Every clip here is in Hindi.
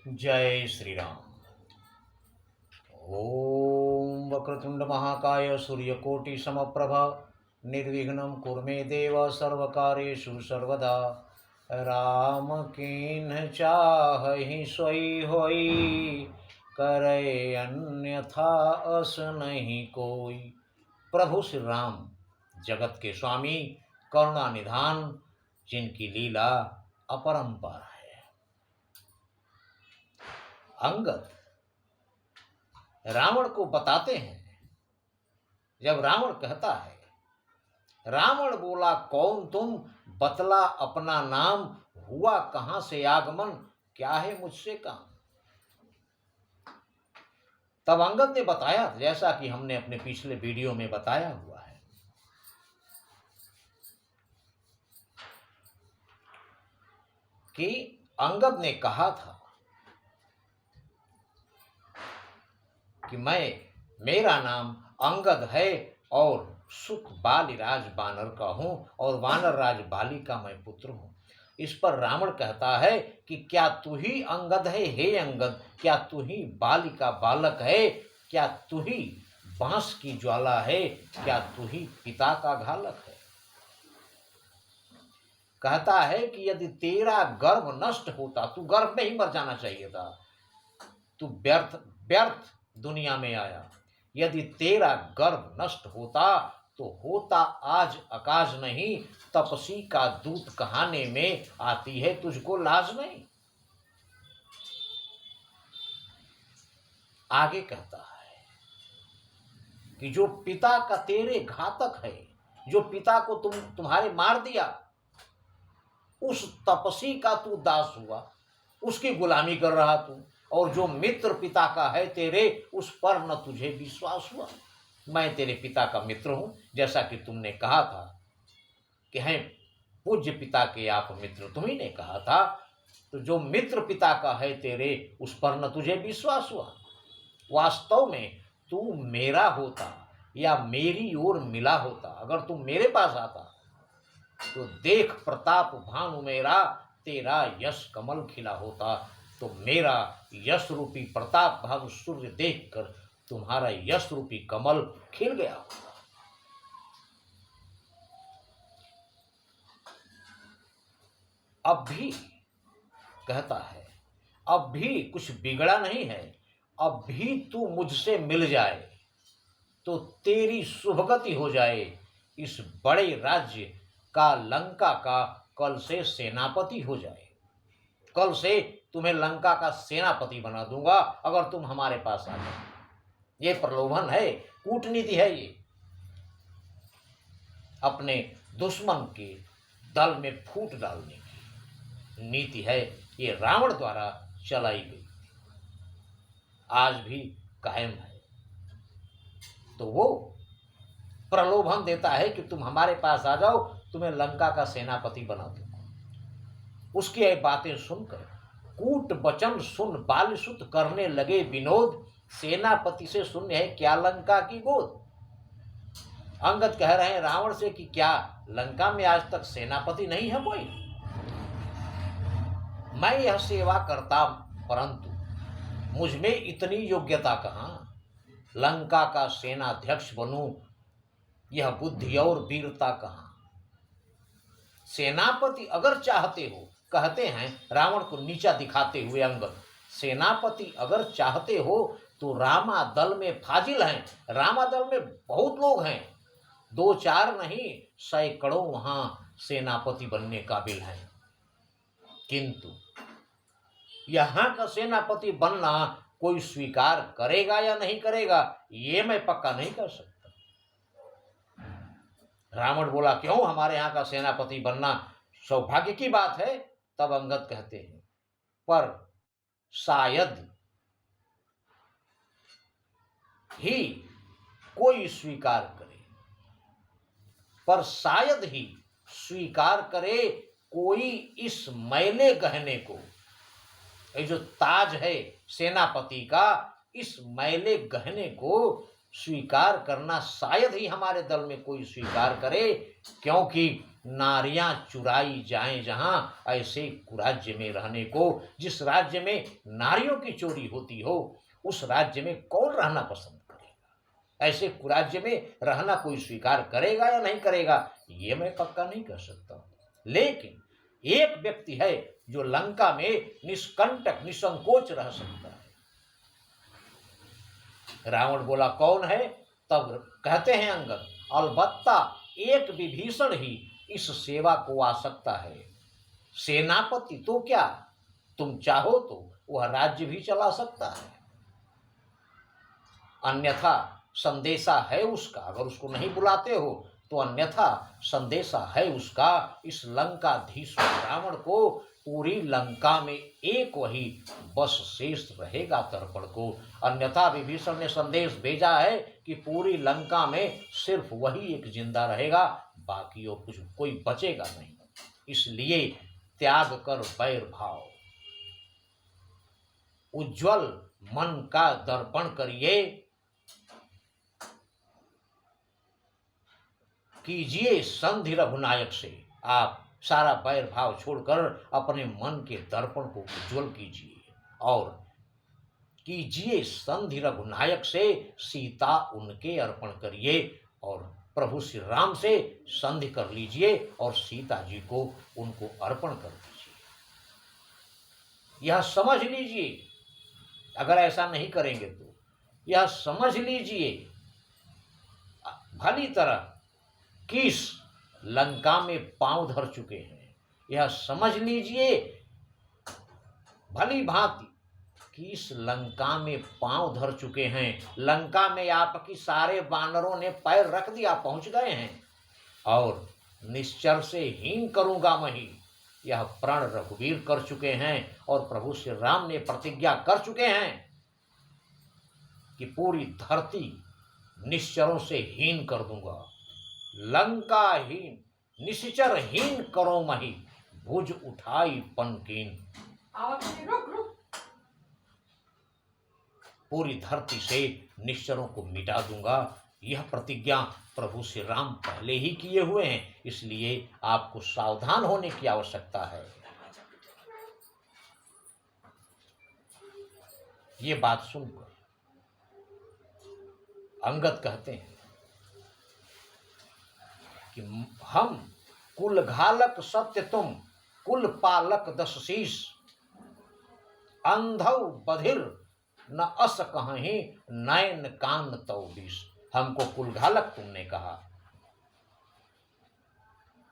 जय श्री राम। ओम वक्रतुंड महाकाय सूर्यकोटि समप्रभा निर्विघ्नं कुरु मे देव सर्वकार्येषु सर्वदा। राम कीन्ह चाहि सोई होई, करे अन्यथा अस नहीं कोई। प्रभु श्री राम जगत के स्वामी, करुणा निधान, जिनकी लीला अपरंपार है। अंगद रावण को बताते हैं। जब रावण कहता है, रावण बोला कौन तुम, बतला अपना नाम, हुआ कहां से आगमन, क्या है मुझसे काम। तब अंगद ने बताया, जैसा कि हमने अपने पिछले वीडियो में बताया हुआ है, कि अंगद ने कहा था कि मेरा नाम अंगद है और सुत बालिराज बानर का हूं और वानर राज बाली का मैं पुत्र हूं। इस पर रावण कहता है कि क्या तू ही अंगद है, हे अंगद, क्या तू ही बाली का बालक है, क्या तू ही बांस की ज्वाला है, क्या तू ही पिता का घालक है। कहता है कि यदि तेरा गर्भ नष्ट होता, तू गर्भ में ही मर जाना चाहिए था, तू व्यर्थ व्यर्थ दुनिया में आया। यदि तेरा गर्भ नष्ट होता तो होता आज अकाज नहीं, तपसी का दूत कहाने में आती है तुझको लाज नहीं। आगे कहता है कि जो पिता का तेरे घातक है, जो पिता को तुम्हारे मार दिया, उस तपसी का तू दास हुआ, उसकी गुलामी कर रहा तू, और जो मित्र पिता का है तेरे, उस पर न तुझे विश्वास हुआ। मैं तेरे पिता का मित्र हूं, जैसा कि तुमने कहा था कि हैं पूज्य पिता के आप मित्र, तुम्ही ने कहा था। तो जो मित्र पिता का है तेरे, उस पर न तुझे विश्वास हुआ। वास्तव में तू मेरा होता या मेरी ओर मिला होता, अगर तू मेरे पास आता तो देख प्रताप भानु मेरा, तेरा यश कमल खिला होता। तो मेरा यश रूपी प्रताप भानु सूर्य देखकर तुम्हारा यश रूपी कमल खिल गया होता। अब भी कहता है, अब भी कुछ बिगड़ा नहीं है, अब भी तू मुझसे मिल जाए तो तेरी शुभगति हो जाए। इस बड़े राज्य का, लंका का, कल से सेनापति हो जाए। कल से तुम्हें लंका का सेनापति बना दूंगा अगर तुम हमारे पास आ जाओ। ये प्रलोभन है, कूटनीति है, ये अपने दुश्मन के दल में फूट डालने की नीति है। ये रावण द्वारा चलाई गई, आज भी कायम है। तो वो प्रलोभन देता है कि तुम हमारे पास आ जाओ, तुम्हें लंका का सेनापति बना दूंगा। उसकी ये बातें सुनकर कूट बचन सुन बालसुत करने लगे विनोद, सेनापति से शून्य है क्या लंका की गोद। अंगद कह रहे हैं रावण से कि क्या लंका में आज तक सेनापति नहीं है कोई। मैं यह सेवा करता, परंतु मुझ में इतनी योग्यता कहां, लंका का सेनाध्यक्ष बनूं, यह बुद्धि और वीरता कहां। सेनापति अगर चाहते हो, कहते हैं रावण को नीचा दिखाते हुए अंगद, सेनापति अगर चाहते हो तो रामा दल में फाजिल हैं, रामा दल में बहुत लोग हैं, 2-4 नहीं सैकड़ों वहां सेनापति बनने काबिल हैं। किंतु यहां का सेनापति बनना कोई स्वीकार करेगा या नहीं करेगा, ये मैं पक्का नहीं कर सकता। रावण बोला क्यों, हमारे यहाँ का सेनापति बनना सौभाग्य की बात है। तब अंगद कहते हैं पर शायद ही कोई स्वीकार करे, पर शायद ही स्वीकार करे कोई इस मैले गहने को। ये जो ताज है सेनापति का, इस मैले गहने को स्वीकार करना शायद ही हमारे दल में कोई स्वीकार करे, क्योंकि नारियां चुराई जाएं जहां, ऐसे कुराज्य में रहने को। जिस राज्य में नारियों की चोरी होती हो उस राज्य में कौन रहना पसंद करेगा? ऐसे कुराज्य में रहना कोई स्वीकार करेगा या नहीं करेगा, ये मैं पक्का नहीं कह सकता। लेकिन एक व्यक्ति है जो लंका में निष्कंटक निसंकोच रह सकता है। रावण बोला, कौन है? तब कहते हैं अंगद, अलबत्ता एक विभीषण ही इस सेवा को आ सकता है। सेनापति तो क्या, तुम चाहो तो वह राज्य भी चला सकता है, अन्यथा संदेशा है उसका। अगर उसको नहीं बुलाते हो तो अन्यथा संदेशा है उसका, इस लंकाधीश रावण को पूरी लंका में एक वही बस शेष रहेगा तर्पण को। अन्यथा विभीषण ने संदेश भेजा है कि पूरी लंका में सिर्फ वही एक जिंदा रहेगा, बाकी और कुछ कोई बचेगा नहीं। इसलिए त्याग कर बैर भाव, उज्जवल मन का दर्पण करिए, कीजिए संधि रघुनायक से। आप सारा बैर भाव छोड़कर अपने मन के दर्पण को उज्जवल कीजिए और कीजिए संधि रघुनायक से, सीता उनके अर्पण करिए और प्रभु श्री राम से संधि कर लीजिए और सीता जी को उनको अर्पण कर दीजिए। यह समझ लीजिए, अगर ऐसा नहीं करेंगे तो यह समझ लीजिए भली तरह किस लंका में पांव धर चुके हैं। यह समझ लीजिए भली भांति किस लंका में पांव धर चुके हैं। लंका में आपकी सारे वानरों ने पैर रख दिया, पहुंच गए हैं और निश्चर से हीन करूंगा मही, यह प्रण रघुवीर कर चुके हैं और प्रभु श्री राम ने प्रतिज्ञा कर चुके हैं कि पूरी धरती निश्चरों से हीन कर दूंगा। लंका हीन निश्चर हीन करो मही, भुज उठाई पनकीन। पूरी धरती से निश्चरों को मिटा दूंगा। यह प्रतिज्ञा प्रभु श्री राम पहले ही किए हुए हैं, इसलिए आपको सावधान होने की आवश्यकता है। ये बात सुनकर अंगद कहते हैं कि हम कुल घालक सत्य तुम, कुल पालक दस शीश, अंधव बधिर न अस कहीं, नयन कान तव बीस। हमको कुल घालक तुमने कहा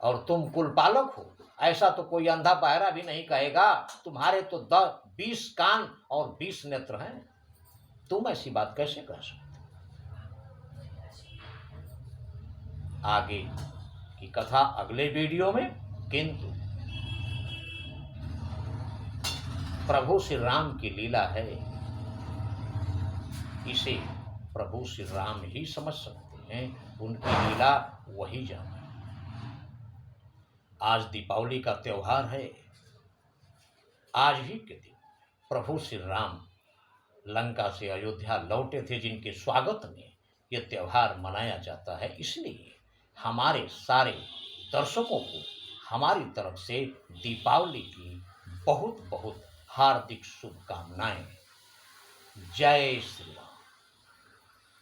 और तुम कुल पालक हो, ऐसा तो कोई अंधा बहरा भी नहीं कहेगा। तुम्हारे तो 20 कान और 20 नेत्र हैं, तुम ऐसी बात कैसे कह सकते? आगे की कथा अगले वीडियो में, किंतु प्रभु श्री राम की लीला है, इसे प्रभु श्री राम ही समझ सकते हैं, उनकी लीला वही जाने। आज दीपावली का त्योहार है। आज ही के दिन प्रभु श्री राम लंका से अयोध्या लौटे थे, जिनके स्वागत में यह त्योहार मनाया जाता है। इसलिए हमारे सारे दर्शकों को हमारी तरफ से दीपावली की बहुत बहुत हार्दिक शुभकामनाएं। जय श्री राम।